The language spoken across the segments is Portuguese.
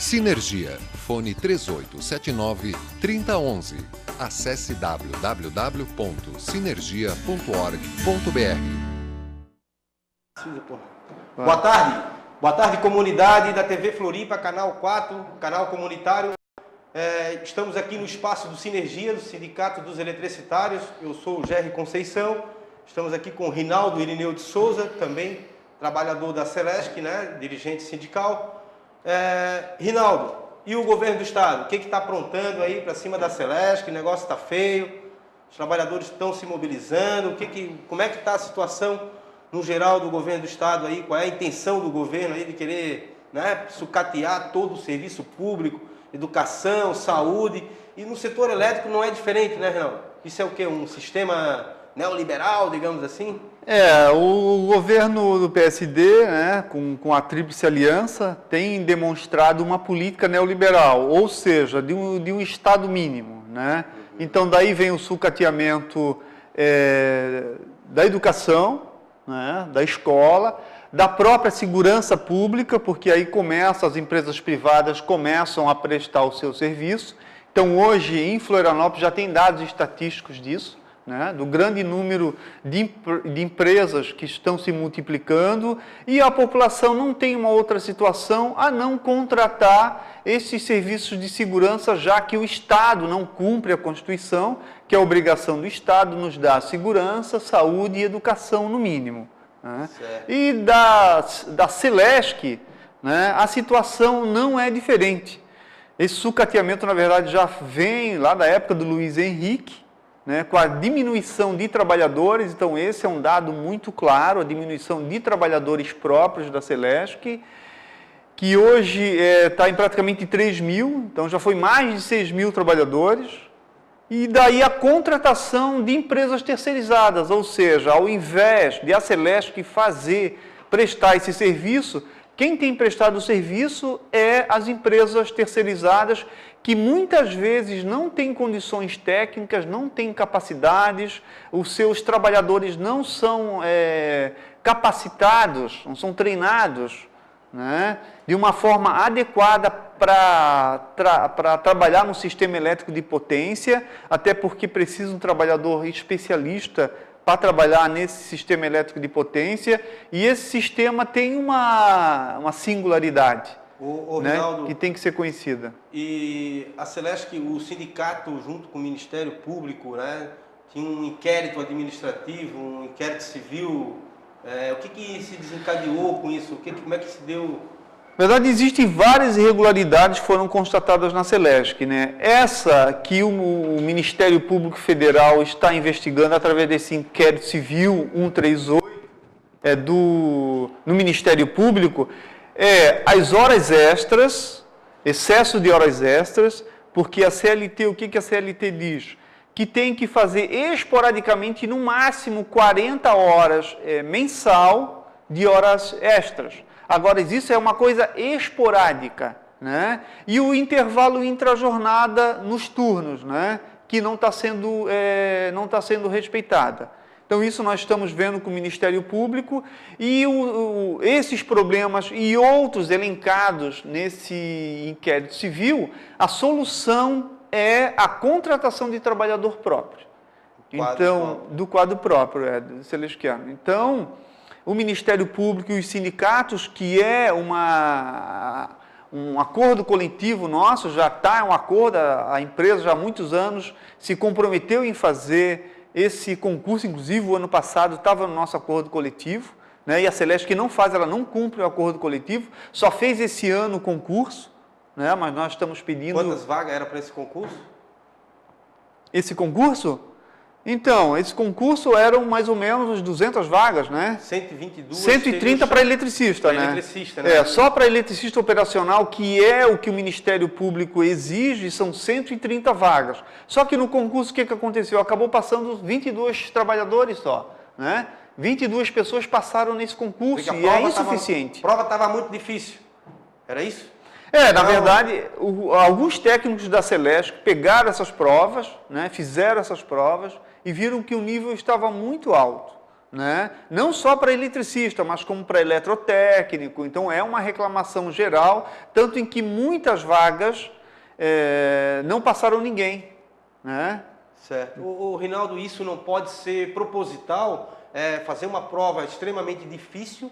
Sinergia. Fone 3879-3011. Acesse www.sinergia.org.br. Boa tarde. Boa tarde, comunidade da TV Floripa, Canal 4, canal comunitário. Estamos aqui no espaço do Sinergia, do Sindicato dos Eletricitários. Eu sou o Gerry Conceição. Estamos aqui com o Rinaldo Irineu de Souza, também trabalhador da Celesc, né, dirigente sindical. Rinaldo, e o governo do estado? O que está aprontando aí para cima da Celesc? O negócio está feio, os trabalhadores estão se mobilizando. Como é que está a situação no geral do governo do estado aí? Qual é a intenção do governo aí de querer, né, sucatear todo o serviço público, educação, saúde? E no setor elétrico não é diferente, né, Rinaldo? Isso é o quê? Um sistema neoliberal, digamos assim? O governo do PSD, né, com a Tríplice Aliança, tem demonstrado uma política neoliberal, ou seja, de um Estado mínimo, né? Então, daí vem o sucateamento da educação, né, da escola, da própria segurança pública, porque aí as empresas privadas começam a prestar o seu serviço. Então, hoje, em Florianópolis, já tem dados estatísticos disso, né, do grande número de empresas que estão se multiplicando, e a população não tem uma outra situação a não contratar esses serviços de segurança, já que o Estado não cumpre a Constituição, que é a obrigação do Estado nos dar segurança, saúde e educação no mínimo, né? E da Celesc, né, a situação não é diferente. Esse sucateamento, na verdade, já vem lá da época do Luiz Henrique, né, com a diminuição de trabalhadores. Então esse é um dado muito claro, a diminuição de trabalhadores próprios da Celesc, que hoje está em praticamente 3 mil, então já foi mais de 6 mil trabalhadores, e daí a contratação de empresas terceirizadas, ou seja, ao invés de a Celesc prestar esse serviço, quem tem prestado o serviço é as empresas terceirizadas, que muitas vezes não têm condições técnicas, não têm capacidades, os seus trabalhadores não são capacitados, não são treinados, né, de uma forma adequada para trabalhar no sistema elétrico de potência, até porque precisa um trabalhador especialista para trabalhar nesse sistema elétrico de potência, e esse sistema tem uma singularidade, né, Rinaldo, que tem que ser conhecida. E a Celesc, o sindicato, junto com o Ministério Público, né, tinha um inquérito administrativo, um inquérito civil. O que se desencadeou com isso? Como é que se deu? Na verdade, existem várias irregularidades que foram constatadas na Celesc, né? Essa que o Ministério Público Federal está investigando através desse inquérito civil 138 no Ministério Público, as horas extras, excesso de horas extras, porque a CLT, o que a CLT diz? Que tem que fazer esporadicamente, no máximo, 40 horas mensal de horas extras. Agora, isso é uma coisa esporádica, né? E o intervalo intrajornada nos turnos, né, que não está sendo respeitada. Então, isso nós estamos vendo com o Ministério Público, e esses problemas e outros elencados nesse inquérito civil, a solução é a contratação de trabalhador próprio. Do quadro próprio, do celestiano. Então, o Ministério Público e os sindicatos, que é um acordo coletivo nosso, já está um acordo, a empresa já há muitos anos se comprometeu em fazer esse concurso, inclusive o ano passado estava no nosso acordo coletivo, né, e a Celesc não faz, ela não cumpre o acordo coletivo, só fez esse ano o concurso, né, mas nós estamos pedindo... Quantas vagas era para esse concurso? Esse concurso? Então, esse concurso eram mais ou menos uns 200 vagas, né? 122. 130 para eletricista, né? Eletricista, né? Só para eletricista operacional, que é o que o Ministério Público exige, são 130 vagas. Só que no concurso, o que aconteceu? Acabou passando 22 trabalhadores só, né? 22 pessoas passaram nesse concurso, e é insuficiente. A prova estava muito difícil, era isso? Na verdade, alguns técnicos da Celesc pegaram essas provas, né, fizeram essas provas e viram que o nível estava muito alto, né? Não só para eletricista, mas como para eletrotécnico. Então, é uma reclamação geral, tanto em que muitas vagas não passaram ninguém, né? Certo. Rinaldo, isso não pode ser proposital, fazer uma prova extremamente difícil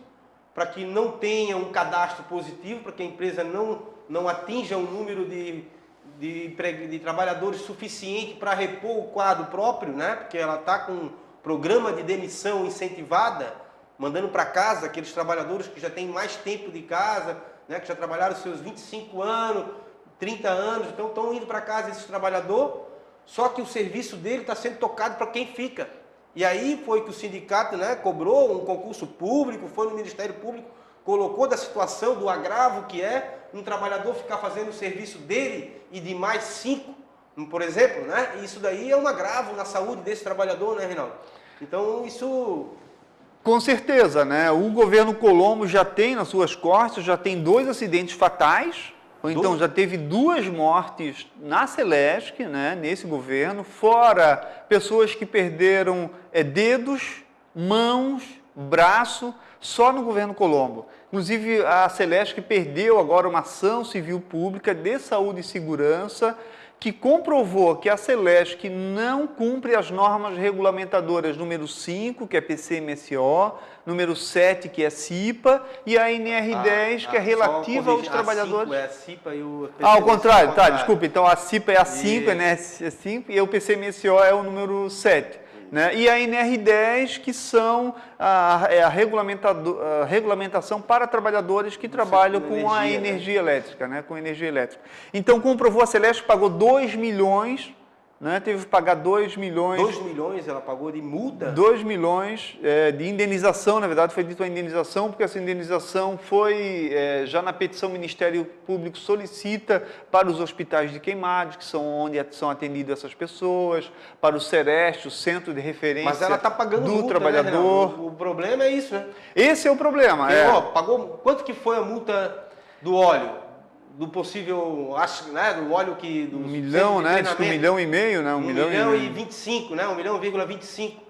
para que não tenha um cadastro positivo, para que a empresa não atinja um número de trabalhadores suficiente para repor o quadro próprio, né? Porque ela está com um programa de demissão incentivada, mandando para casa aqueles trabalhadores que já têm mais tempo de casa, né? Que já trabalharam seus 25 anos, 30 anos, então estão indo para casa esse trabalhador, só que o serviço dele está sendo tocado para quem fica. E aí foi que o sindicato, né, cobrou um concurso público, foi no Ministério Público, colocou da situação, do agravo que é um trabalhador ficar fazendo o serviço dele e de mais 5, por exemplo, né? E isso daí é um agravo na saúde desse trabalhador, né, Rinaldo? Então, isso... Com certeza, né? O governo Colombo já tem nas suas costas, já tem 2 acidentes fatais, ou então já teve 2 mortes na Celesc, né, nesse governo, fora pessoas que perderam dedos, mãos, braço, só no governo Colombo. Inclusive, a Celesc perdeu agora uma ação civil pública de saúde e segurança que comprovou que a Celesc não cumpre as normas regulamentadoras número 5, que é PCMSO, número 7, que é CIPA, e a NR10, que é relativa aos trabalhadores... A 5 é a CIPA e o PCMSO ao contrário, tá, desculpa. Então, a CIPA é a 5, a NR é 5, e o PCMSO é o número 7. Né? E a NR10, que são a regulamentação para trabalhadores que trabalham com a energia elétrica, né? Com energia elétrica. Então, comprovou, a Celesc pagou 2 milhões, né? Teve que pagar 2 milhões... 2 milhões ela pagou de multa? 2 milhões de indenização, na verdade foi dito a indenização, porque essa indenização foi, já na petição, o Ministério Público solicita para os hospitais de Queimados, que são onde são atendidas essas pessoas, para o CEREST, o Centro de Referência Mas ela está pagando do multa, Trabalhador. Né, o problema é isso, né? Esse é o problema. Porque, ó, pagou, quanto que foi a multa do óleo? Do possível, acho, né, do óleo que... Do 1 milhão, né? Diz que 1,5 milhão, né? 1 milhão e 25, né? 1,25 milhão.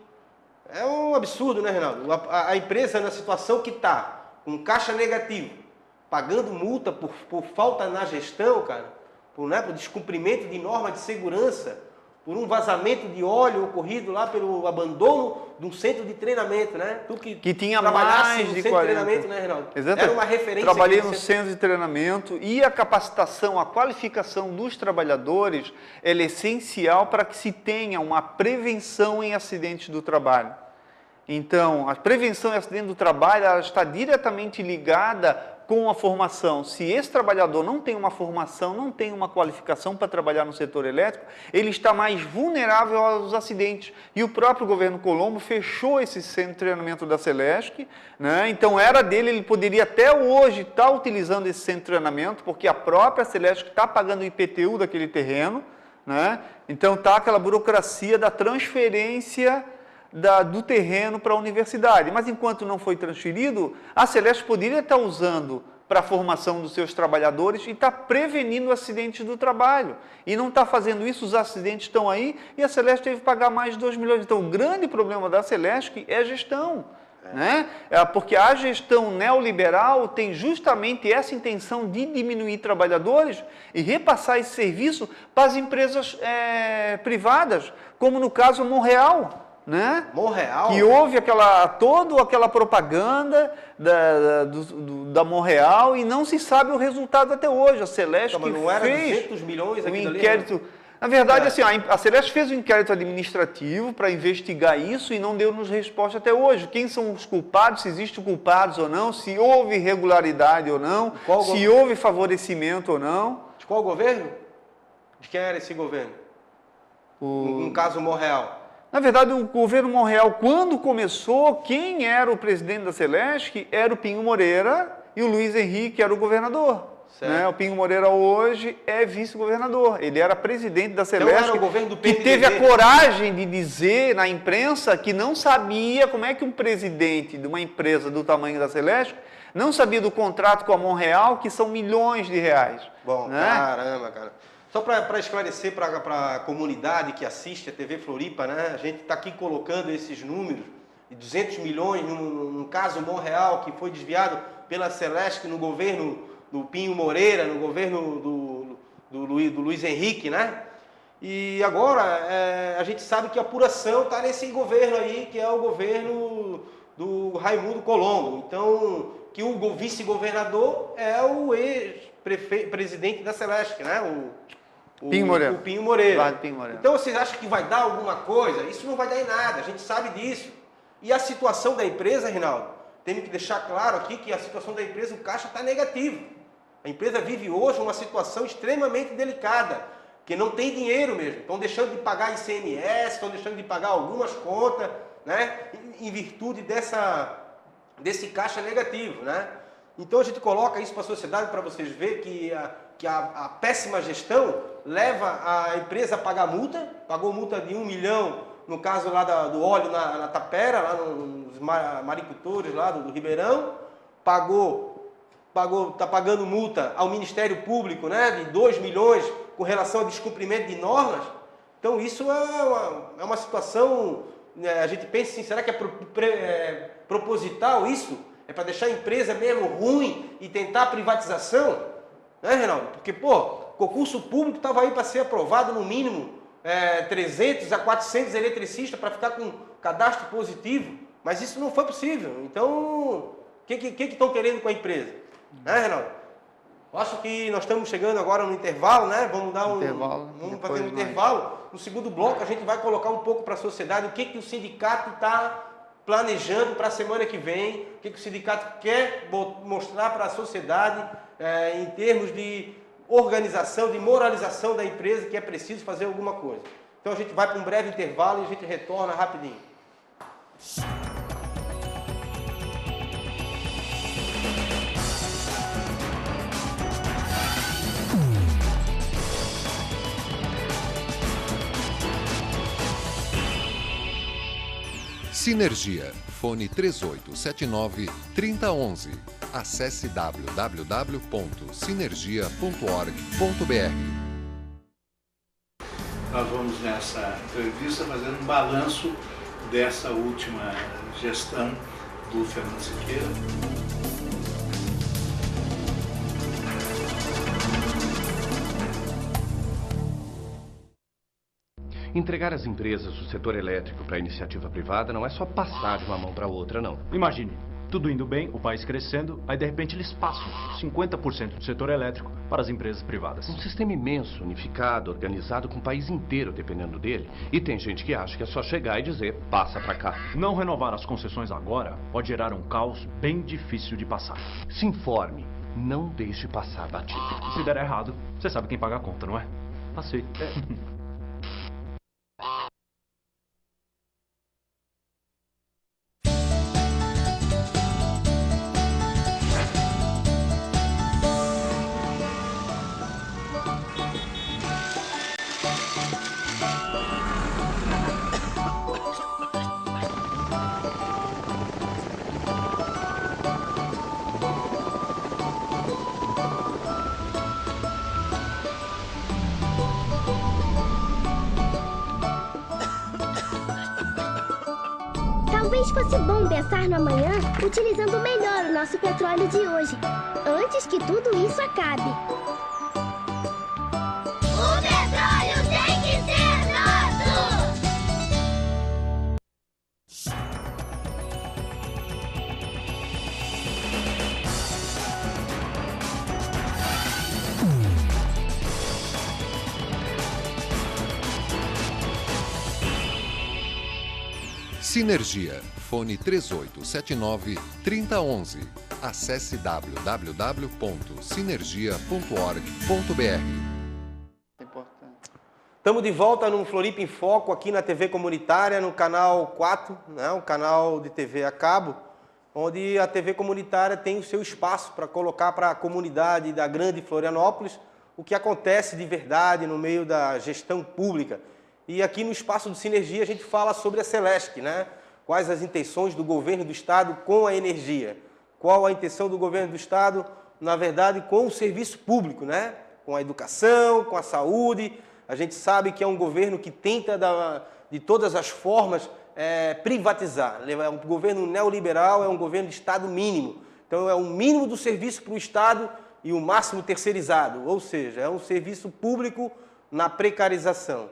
É um absurdo, né, Reinaldo? A empresa, na situação que está, com caixa negativo, pagando multa por falta na gestão, cara, por descumprimento de norma de segurança, por um vazamento de óleo ocorrido lá pelo abandono de um centro de treinamento, né? Tu que tinha trabalhasse mais no de centro 40. de treinamento, né, Reinaldo? Exatamente. Era uma referência. Trabalhei no centro de treinamento e a capacitação, a qualificação dos trabalhadores, ela é essencial para que se tenha uma prevenção em acidentes do trabalho. Então, a prevenção em acidente do trabalho, ela está diretamente ligada com a formação. Se esse trabalhador não tem uma formação, não tem uma qualificação para trabalhar no setor elétrico, ele está mais vulnerável aos acidentes. E o próprio governo Colombo fechou esse centro de treinamento da Celesc, né? Então era dele, ele poderia até hoje estar utilizando esse centro de treinamento, porque a própria Celesc está pagando o IPTU daquele terreno, né? Então está aquela burocracia da transferência do terreno para a universidade. Mas enquanto não foi transferido, a Celesc poderia estar usando para a formação dos seus trabalhadores e está prevenindo acidentes do trabalho. E não está fazendo isso, os acidentes estão aí e a Celesc teve que pagar mais de 2 milhões. Então, o grande problema da Celesc é a gestão. Né? Porque a gestão neoliberal tem justamente essa intenção de diminuir trabalhadores e repassar esse serviço para as empresas privadas, como no caso Monreal. Né? Monreal? Que houve toda aquela propaganda da Monreal e não se sabe o resultado até hoje. A Celesc fez 200 milhões um inquérito... Na verdade, assim, a Celesc fez um inquérito administrativo para investigar isso e não deu-nos resposta até hoje. Quem são os culpados, se existem culpados ou não, se houve irregularidade ou não, se houve favorecimento ou não. De qual governo? De quem era esse governo? No caso Monreal. Na verdade, o governo Monreal, quando começou, quem era o presidente da Celesc era o Pinho Moreira e o Luiz Henrique era o governador. Né? O Pinho Moreira hoje é vice-governador. Ele era presidente da Celesc, então, era o governo do PMDB, que teve a coragem de dizer na imprensa que não sabia como é que um presidente de uma empresa do tamanho da Celesc não sabia do contrato com a Monreal, que são milhões de reais. Bom, né? Caramba, cara. Só para esclarecer para a comunidade que assiste a TV Floripa, né? A gente está aqui colocando esses números de 200 milhões, num caso Monreal, que foi desviado pela Celesc no governo do Pinho Moreira, no governo do Luiz Henrique, né? E agora a gente sabe que a apuração está nesse governo aí, que é o governo do Raimundo Colombo. Então, que o vice-governador é o ex-presidente da Celesc, né? Pinho Moreira. O Pinho Moreira. Pinho Moreira. Então, vocês acham que vai dar alguma coisa? Isso não vai dar em nada, a gente sabe disso. E a situação da empresa, Reinaldo, temos que deixar claro aqui que a situação da empresa, o caixa está negativo. A empresa vive hoje uma situação extremamente delicada, que não tem dinheiro mesmo. Estão deixando de pagar ICMS, estão deixando de pagar algumas contas, né? Em virtude desse caixa negativo, né? Então a gente coloca isso para a sociedade para vocês verem que a péssima gestão leva a empresa a pagar multa, pagou multa de 1 milhão, no caso lá do óleo na Tapera, lá nos maricultores lá do Ribeirão, está pagando multa ao Ministério Público, né, de 2 milhões com relação ao descumprimento de normas. Então isso é uma situação, a gente pensa assim, será que é proposital isso? É para deixar a empresa mesmo ruim e tentar a privatização? Né, Reinaldo? Porque, concurso público estava aí para ser aprovado no mínimo 300 a 400 eletricistas para ficar com cadastro positivo, mas isso não foi possível. Então, o que estão querendo com a empresa? Né, Reinaldo? Eu acho que nós estamos chegando agora no intervalo, né? Vamos fazer um intervalo. No segundo bloco, a gente vai colocar um pouco para a sociedade o que o sindicato está planejando para a semana que vem, o que o sindicato quer mostrar para a sociedade em termos de organização, de moralização da empresa, que é preciso fazer alguma coisa. Então a gente vai para um breve intervalo e a gente retorna rapidinho. Sinergia, fone 3879-3011. Acesse www.sinergia.org.br. Nós vamos nessa entrevista fazendo um balanço dessa última gestão do Fernando Siqueira. Entregar as empresas do setor elétrico para a iniciativa privada não é só passar de uma mão para outra, não. Imagine, tudo indo bem, o país crescendo, aí de repente eles passam 50% do setor elétrico para as empresas privadas. Um sistema imenso, unificado, organizado com o país inteiro dependendo dele. E tem gente que acha que é só chegar e dizer, passa para cá. Não renovar as concessões agora pode gerar um caos bem difícil de passar. Se informe, não deixe passar batido. Se der errado, você sabe quem paga a conta, não é? Passei. Talvez fosse bom pensar no amanhã utilizando melhor o nosso petróleo de hoje, antes que tudo isso acabe. O petróleo tem que ser nosso! Sinergia, fone 3879-3011. Acesse www.sinergia.org.br. Estamos de volta no Floripa em Foco, aqui na TV comunitária, no canal 4, né, um canal de TV a cabo, onde a TV comunitária tem o seu espaço para colocar para a comunidade da grande Florianópolis o que acontece de verdade no meio da gestão pública. E aqui no espaço do Sinergia a gente fala sobre a Celesc, né? Quais as intenções do governo do estado com a energia? Qual a intenção do governo do estado, na verdade, com o serviço público, né? Com a educação, com a saúde. A gente sabe que é um governo que tenta, de todas as formas, privatizar. É um governo neoliberal, é um governo de Estado mínimo. Então é o mínimo do serviço para o Estado e o máximo terceirizado, ou seja, é um serviço público na precarização.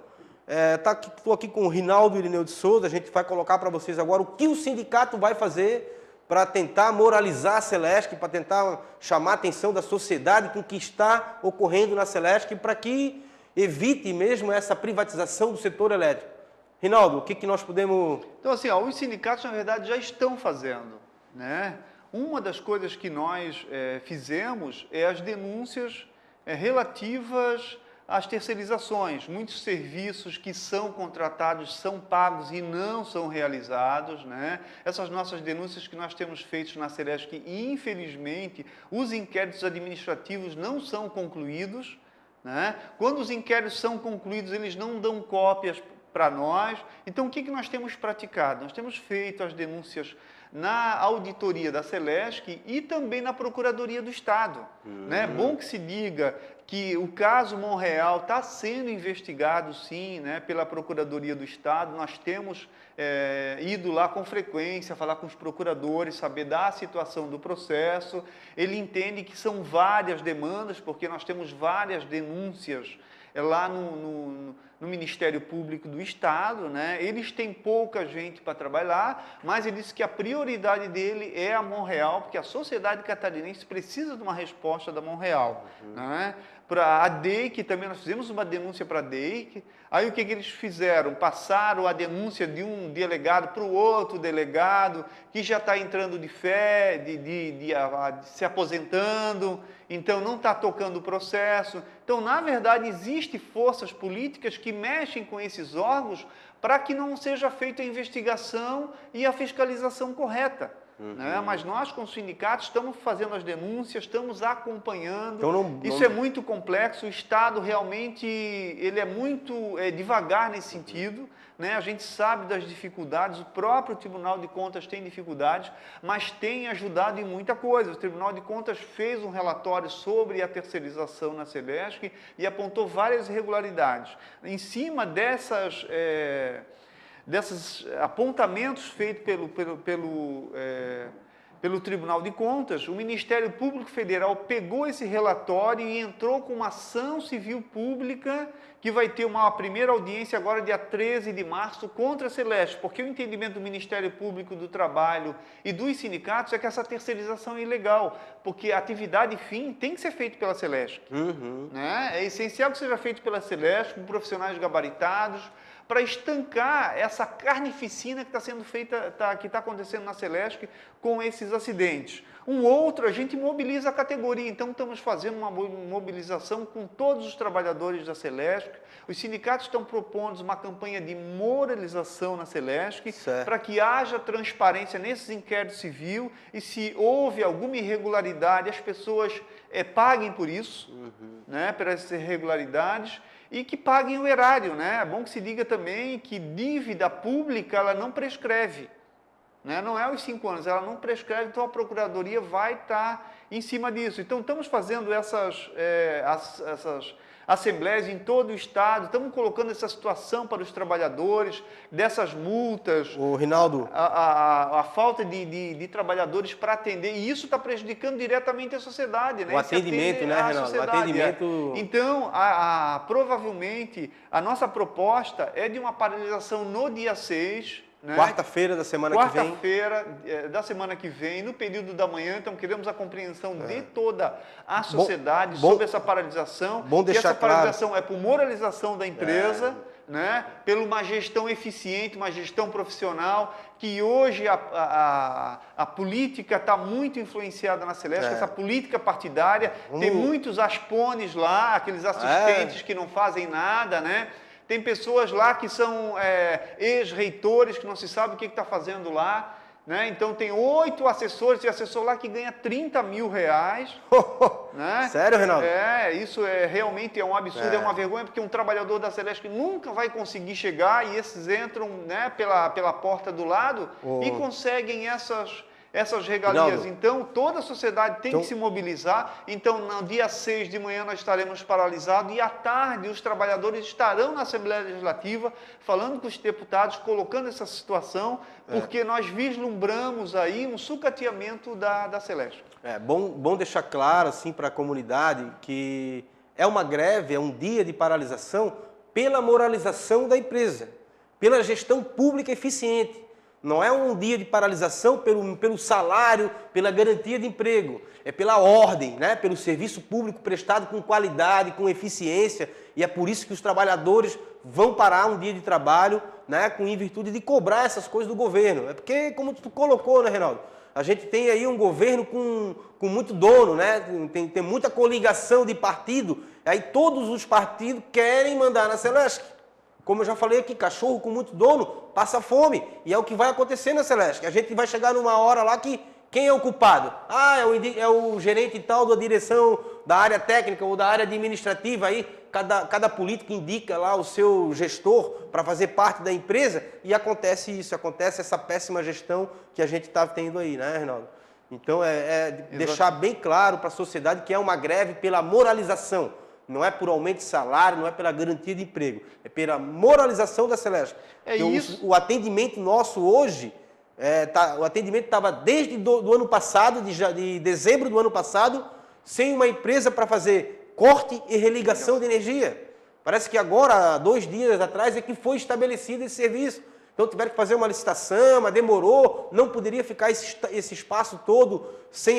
Estou aqui com o Rinaldo Irineu de Souza, a gente vai colocar para vocês agora o que o sindicato vai fazer para tentar moralizar a Celesc, para tentar chamar a atenção da sociedade com o que está ocorrendo na Celesc, para que evite mesmo essa privatização do setor elétrico. Rinaldo, o que nós podemos... Então, assim, ó, os sindicatos, na verdade, já estão fazendo, né? Uma das coisas que nós fizemos é as denúncias relativas às terceirizações. Muitos serviços que são contratados são pagos e não são realizados, né? Essas nossas denúncias que nós temos feito na Celesc, infelizmente, os inquéritos administrativos não são concluídos, né? Quando os inquéritos são concluídos, eles não dão cópias para nós. Então, o que nós temos praticado? Nós temos feito as denúncias na auditoria da Celesc e também na Procuradoria do Estado. Né? Bom que se diga que o caso Monreal está sendo investigado, sim, né, pela Procuradoria do Estado. Nós temos ido lá com frequência, falar com os procuradores, saber da situação do processo. Ele entende que são várias demandas, porque nós temos várias denúncias lá no Ministério Público do Estado, né? Eles têm pouca gente para trabalhar, mas ele disse que a prioridade dele é a Monreal, porque a sociedade catarinense precisa de uma resposta da Monreal. Né? Para a DEIC também, nós fizemos uma denúncia para a DEIC. Aí o que eles fizeram? Passaram a denúncia de um delegado para o outro delegado, que já está entrando de se aposentando, então não está tocando o processo. Então, na verdade, existem forças políticas que mexem com esses órgãos para que não seja feita a investigação e a fiscalização correta. Né? Mas nós, com os sindicatos, estamos fazendo as denúncias, estamos acompanhando. Então, isso é muito complexo, o Estado realmente ele é muito devagar nesse sentido. Né? A gente sabe das dificuldades, o próprio Tribunal de Contas tem dificuldades, mas tem ajudado em muita coisa. O Tribunal de Contas fez um relatório sobre a terceirização na Celesc e apontou várias irregularidades. Em cima desses apontamentos feitos pelo Tribunal de Contas, o Ministério Público Federal pegou esse relatório e entrou com uma ação civil pública que vai ter uma primeira audiência agora dia 13 de março contra a Celesc, porque o entendimento do Ministério Público do Trabalho e dos sindicatos é que essa terceirização é ilegal, porque a atividade fim tem que ser feita pela Celesc. Né? É essencial que seja feito pela Celesc, com profissionais gabaritados, para estancar essa carnificina que está sendo feita, que está acontecendo na Celesc com esses acidentes. A gente mobiliza a categoria, então estamos fazendo uma mobilização com todos os trabalhadores da Celesc. Os sindicatos estão propondo uma campanha de moralização na Celesc, para que haja transparência nesses inquéritos civis e se houve alguma irregularidade, as pessoas paguem por isso, né, por essas irregularidades, e que paguem o erário, né? É bom que se diga também que dívida pública ela não prescreve, né? Não é os 5 anos, ela não prescreve, então a Procuradoria vai estar em cima disso. Então estamos fazendo essas assembleias em todo o Estado, estamos colocando essa situação para os trabalhadores, dessas multas, Rinaldo, a falta de trabalhadores para atender, e isso está prejudicando diretamente a sociedade. Né? O atendimento, né, Rinaldo? O atendimento... Então, provavelmente, a nossa proposta é de uma paralisação no dia 6, né? Quarta-feira da semana que vem. Quarta-feira da semana que vem, no período da manhã. Então, queremos a compreensão de toda a sociedade sobre essa paralisação. Bom deixar essa paralisação é por moralização da empresa, né? Pela uma gestão eficiente, uma gestão profissional, que hoje a política está muito influenciada na Celesc, essa política partidária. Tem muitos aspones lá, aqueles assistentes que não fazem nada, né? Tem pessoas lá que são ex-reitores, que não se sabe o que está fazendo lá. Né? Então, tem 8 assessores, tem assessor lá que ganha 30 mil reais. Né? Sério, Reinaldo? Isso realmente é um absurdo, é uma vergonha, porque um trabalhador da Celesc nunca vai conseguir chegar, e esses entram, né, pela porta do lado e conseguem essas regalias. Rinaldo, Então, toda a sociedade tem então- que se mobilizar. Então, no dia 6 de manhã nós estaremos paralisados e à tarde os trabalhadores estarão na Assembleia Legislativa falando com os deputados, colocando essa situação, porque nós vislumbramos aí um sucateamento da Celesc. É bom deixar claro assim para a comunidade que é uma greve, é um dia de paralisação pela moralização da empresa, pela gestão pública eficiente. Não é um dia de paralisação pelo salário, pela garantia de emprego, é pela ordem, né? Pelo serviço público prestado com qualidade, com eficiência, e é por isso que os trabalhadores vão parar um dia de trabalho, né? Em virtude de cobrar essas coisas do governo. É porque, como tu colocou, né, Reinaldo? A gente tem aí um governo com muito dono, né? Tem muita coligação de partido, aí todos os partidos querem mandar na Celesc. Como eu já falei aqui, cachorro com muito dono passa fome. E é o que vai acontecer na Celesc. A gente vai chegar numa hora lá que quem é o culpado? Ah, é o gerente tal da direção da área técnica ou da área administrativa. Aí cada político indica lá o seu gestor para fazer parte da empresa. E acontece isso, acontece essa péssima gestão que a gente está tendo aí, né, Reinaldo? Então, deixar bem claro para a sociedade que é uma greve pela moralização. Não é por aumento de salário, não é pela garantia de emprego, é pela moralização da Celesc. O atendimento nosso hoje, o atendimento estava desde do ano passado, de dezembro do ano passado, sem uma empresa para fazer corte e religação de energia. Parece que agora, 2 dias atrás, é que foi estabelecido esse serviço. Então tiveram que fazer uma licitação, mas demorou, não poderia ficar esse espaço todo sem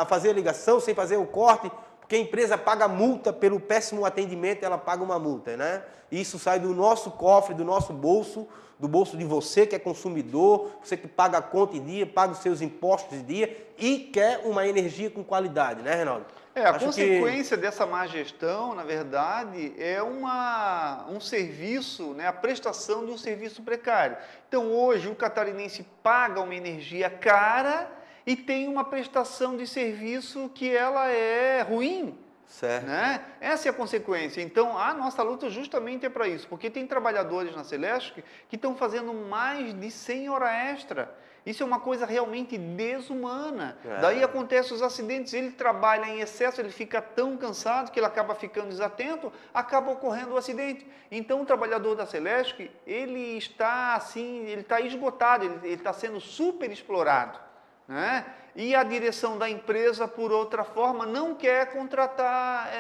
fazer a ligação, sem fazer o corte. Porque a empresa paga multa pelo péssimo atendimento, ela paga uma multa, né? E isso sai do nosso cofre, do nosso bolso, do bolso de você que é consumidor, você que paga a conta em dia, paga os seus impostos em dia e quer uma energia com qualidade, né, Reinaldo? A consequência dessa má gestão, na verdade, é um serviço, né, a prestação de um serviço precário. Então, hoje, o catarinense paga uma energia cara e tem uma prestação de serviço que ela é ruim. Certo. Né? Essa é a consequência. Então, a nossa luta justamente é para isso, porque tem trabalhadores na Celesc que estão fazendo mais de 100 horas extra. Isso é uma coisa realmente desumana. Daí acontecem os acidentes, ele trabalha em excesso, ele fica tão cansado que ele acaba ficando desatento, acaba ocorrendo o acidente. Então, o trabalhador da Celesc, ele está assim, ele está esgotado, ele está sendo super explorado. Né? E a direção da empresa, por outra forma, não quer contratar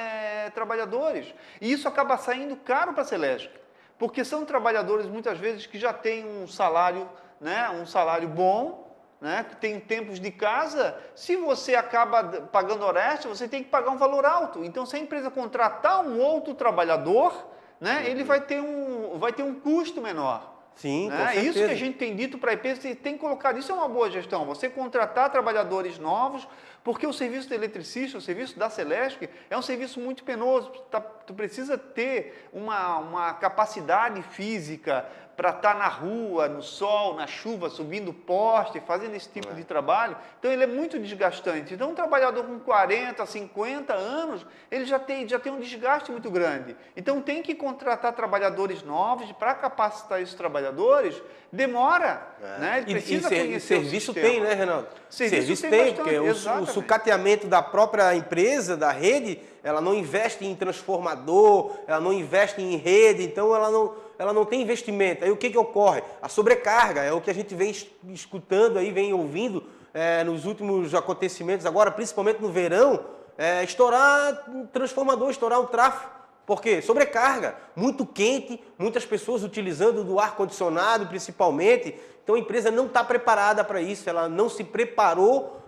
trabalhadores. E isso acaba saindo caro para a Celesc, porque são trabalhadores, muitas vezes, que já têm um salário, né, um salário bom, né, que tem tempos de casa. Se você acaba pagando hora extra, você tem que pagar um valor alto. Então, se a empresa contratar um outro trabalhador, né, ele vai ter um custo menor. Sim, né? Com certeza. Isso que a gente tem dito para a empresa, você tem que colocar, isso é uma boa gestão, você contratar trabalhadores novos, porque o serviço do eletricista, o serviço da Celesc, é um serviço muito penoso, tu precisa ter uma capacidade física para estar na rua, no sol, na chuva, subindo poste, fazendo esse tipo de trabalho. Então, ele é muito desgastante. Então, um trabalhador com 40, 50 anos, ele já tem um desgaste muito grande. Então, tem que contratar trabalhadores novos para capacitar esses trabalhadores. Demora, né? Ele precisa conhecer serviço o sistema. tem, né, Reinaldo? Serviço tem bastante, porque o sucateamento da própria empresa, da rede, ela não investe em transformador, ela não investe em rede, então ela não tem investimento. Aí o que ocorre? A sobrecarga, é o que a gente vem escutando aí, vem ouvindo nos últimos acontecimentos agora, principalmente no verão, estourar um transformador, estourar um trafo. Por quê? Sobrecarga, muito quente, muitas pessoas utilizando do ar-condicionado principalmente. Então a empresa não está preparada para isso, ela não se preparou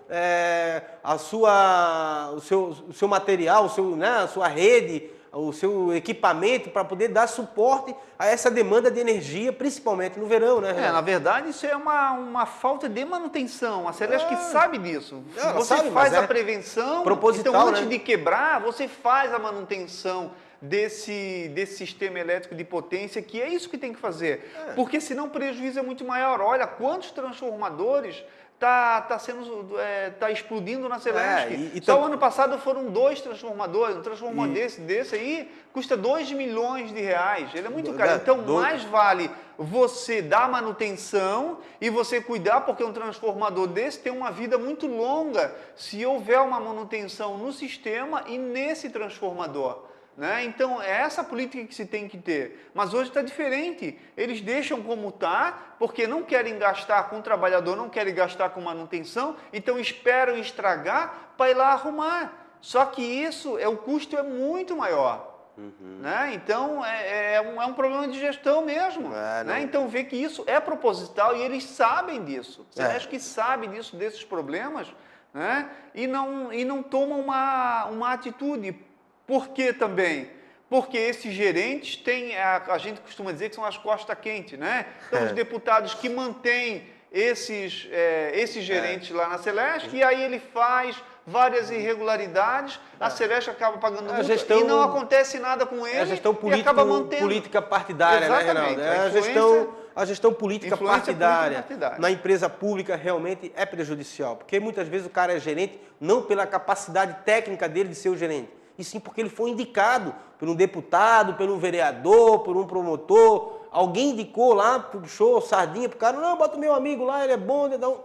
o seu material, a sua rede, o seu equipamento para poder dar suporte a essa demanda de energia, principalmente no verão, né, Renato? Na verdade, isso é uma falta de manutenção. A Celesc sabe disso. Ela você sabe, faz mas a prevenção, proposital, então antes né? de quebrar, você faz a manutenção desse sistema elétrico de potência, que é isso que tem que fazer. Porque senão o prejuízo é muito maior. Olha quantos transformadores tá explodindo na Celesc. Só o ano passado foram 2 transformadores. Um transformador desse aí custa 2 milhões de reais. Ele é muito caro. Então, mais vale você dar manutenção e você cuidar, porque um transformador desse tem uma vida muito longa se houver uma manutenção no sistema e nesse transformador. Né? Então, é essa política que se tem que ter. Mas hoje está diferente. Eles deixam como está, porque não querem gastar com o trabalhador, não querem gastar com manutenção, então esperam estragar para ir lá arrumar. Só que o custo é muito maior. Né? Então, é um problema de gestão mesmo. Né? Então, vê que isso é proposital e eles sabem disso. Você acha que sabe disso, desses problemas, né? e não tomam uma atitude. Por que também? Porque esses gerentes têm, a gente costuma dizer que são as costas quentes, né? Então, os deputados que mantêm esses gerentes lá na Celesc, e aí ele faz várias irregularidades, a Celesc acaba pagando multa e não acontece nada com ele, a gestão e acaba mantendo. Política partidária, né, Reinaldo? A gestão política partidária na empresa pública realmente é prejudicial, porque muitas vezes o cara é gerente não pela capacidade técnica dele de ser o gerente, e sim porque ele foi indicado por um deputado, por um vereador, por um promotor. Alguém indicou lá, puxou sardinha pro cara, não, bota o meu amigo lá, ele é bom, ele dá um...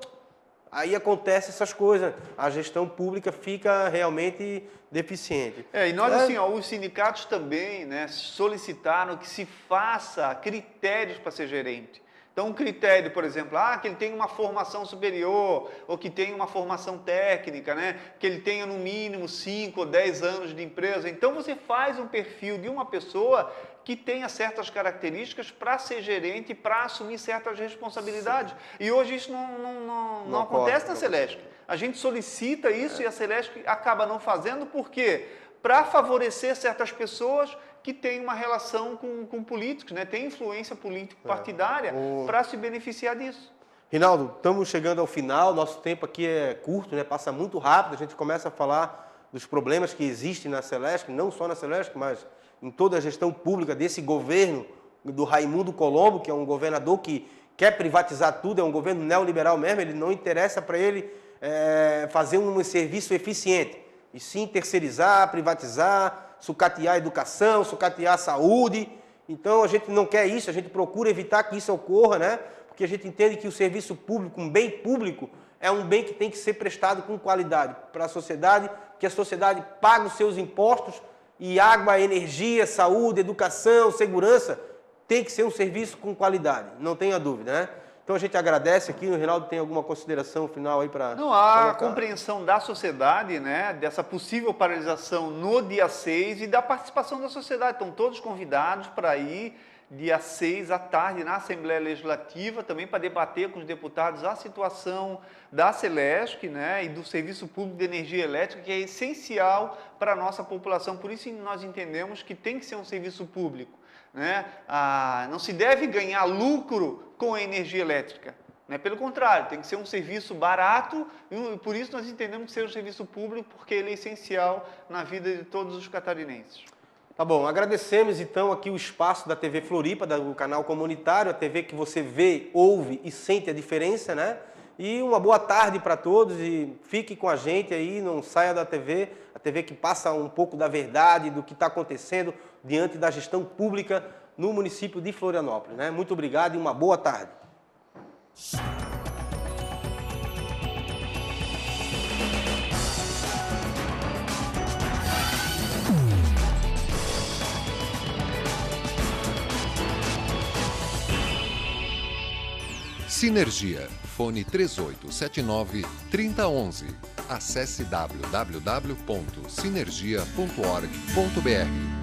Aí acontece essas coisas, a gestão pública fica realmente deficiente. E nós, assim, os sindicatos também, né, solicitaram que se faça critérios para ser gerente. Então, um critério, por exemplo, que ele tenha uma formação superior, ou que tenha uma formação técnica, né? Que ele tenha no mínimo 5 ou 10 anos de empresa. Então, você faz um perfil de uma pessoa que tenha certas características para ser gerente, para assumir certas responsabilidades. E hoje isso não acontece na Celesc. A gente solicita isso e a Celesc acaba não fazendo, por quê? Para favorecer certas pessoas que têm uma relação com políticos, né? Tem influência político-partidária para se beneficiar disso. Reinaldo, estamos chegando ao final, nosso tempo aqui é curto, né? Passa muito rápido, a gente começa a falar dos problemas que existem na Celesc, não só na Celesc, mas em toda a gestão pública desse governo do Raimundo Colombo, que é um governador que quer privatizar tudo, é um governo neoliberal mesmo, ele não interessa para ele fazer um serviço eficiente, e sim terceirizar, privatizar, sucatear a educação, sucatear a saúde. Então a gente não quer isso, a gente procura evitar que isso ocorra, né? Porque a gente entende que o serviço público, um bem público, é um bem que tem que ser prestado com qualidade para a sociedade, que a sociedade paga os seus impostos e água, energia, saúde, educação, segurança, tem que ser um serviço com qualidade, não tenha dúvida, né? Então a gente agradece aqui, o Reinaldo tem alguma consideração final aí para... Não, há a compreensão da sociedade, né, dessa possível paralisação no dia 6 e da participação da sociedade. Estão todos convidados para ir dia 6 à tarde na Assembleia Legislativa, também para debater com os deputados a situação da Celesc, né, e do Serviço Público de Energia Elétrica, que é essencial para a nossa população. Por isso nós entendemos que tem que ser um serviço público. Né? Não se deve ganhar lucro com a energia elétrica, né? Pelo contrário, tem que ser um serviço barato e por isso nós entendemos que seja um serviço público, porque ele é essencial na vida de todos os catarinenses. Tá bom, agradecemos então aqui o espaço da TV Floripa, do canal comunitário, a TV que você vê, ouve e sente a diferença, né? E uma boa tarde para todos e fique com a gente aí, não saia da TV, a TV que passa um pouco da verdade, do que está acontecendo diante da gestão pública no município de Florianópolis, né? Muito obrigado e uma boa tarde. Sinergia. Fone 3879-3011. Acesse www.sinergia.org.br.